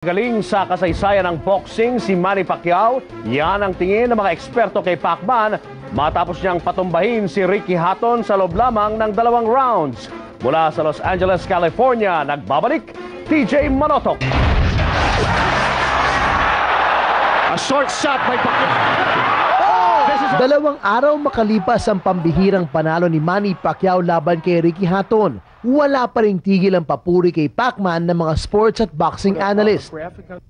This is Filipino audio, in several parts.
Galing sa kasaysayan ng boxing si Manny Pacquiao, yan ang tingin ng mga eksperto kay Pacman matapos niyang patumbahin si Ricky Hatton sa loob lamang ng 2 rounds. Mula sa Los Angeles, California, nagbabalik TJ Manotok. A short shot by Pacquiao. 2 araw makalipas ang pambihirang panalo ni Manny Pacquiao laban kay Ricky Hatton, wala pa ring tigil ang papuri kay Pacman ng mga sports at boxing analyst.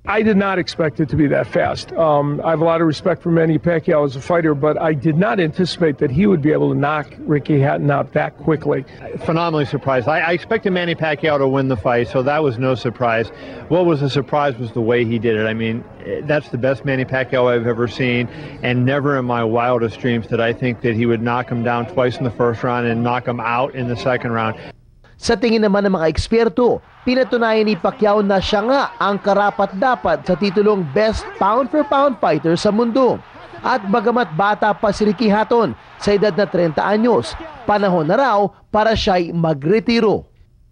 I did not expect it to be that fast. I have a lot of respect for Manny Pacquiao as a fighter, but I did not anticipate that he would be able to knock Ricky Hatton out that quickly. Phenomenally surprised. I expected Manny Pacquiao to win the fight, so that was no surprise. What was a surprise was the way he did it. I mean, that's the best Manny Pacquiao I've ever seen, and never in my wildest dreams did I think that he would knock him down twice in the first round and knock him out in the second round. Sa tingin naman ng mga eksperto, pinatunayan ni Pacquiao na siya nga ang karapat-dapat sa titulong Best Pound-for-Pound Fighter sa mundo. At bagamat bata pa si Ricky Hatton sa edad na 30 anyos, panahon na raw para siya'y magretiro.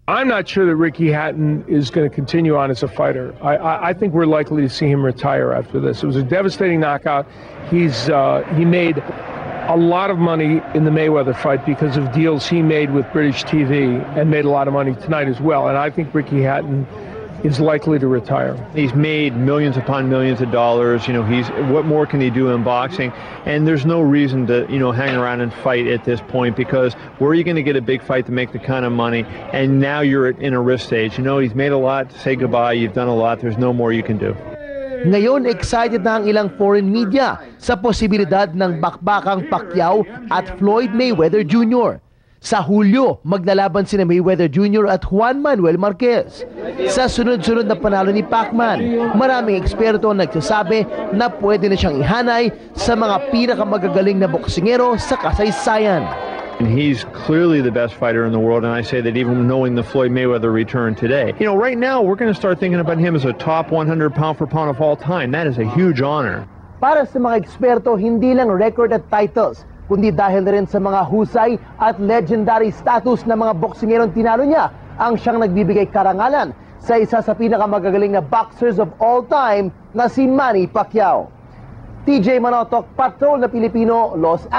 I'm not sure that Ricky Hatton is going to continue on as a fighter. I think we're likely to see him retire after this. It was a devastating knockout. He made a lot of money in the Mayweather fight because of deals he made with British TV, and made a lot of money tonight as well. And I think Ricky Hatton is likely to retire. He's made millions upon millions of dollars. You know, what more can he do in boxing? And there's no reason to, hang around and fight at this point, because where are you going to get a big fight to make the kind of money? And now you're in a risk stage. He's made a lot. Say goodbye. You've done a lot. There's no more you can do. Ngayon, excited na ang ilang foreign media sa posibilidad ng bakbakang Pacquiao at Floyd Mayweather Jr. Sa Hulyo, maglalaban sina Mayweather Jr. at Juan Manuel Marquez. Sa sunod-sunod na panalo ni Pacman, maraming eksperto ang nagsasabi na pwede na siyang ihanay sa mga pinakamagagaling na boksingero sa kasaysayan. And he's clearly the best fighter in the world, and I say that even knowing the Floyd Mayweather return today. Right now, we're going to start thinking about him as a top 100 pound-for-pound of all time. That is a huge honor. Para sa mga eksperto, hindi lang record at titles, kundi dahil na rin sa mga husay at legendary status ng mga boksingerong tinalo niya ang siyang nagbibigay karangalan sa isa sa pinakamagagaling na boxers of all time na si Manny Pacquiao. TJ Manotok, Patrol na Pilipino, Los Angeles.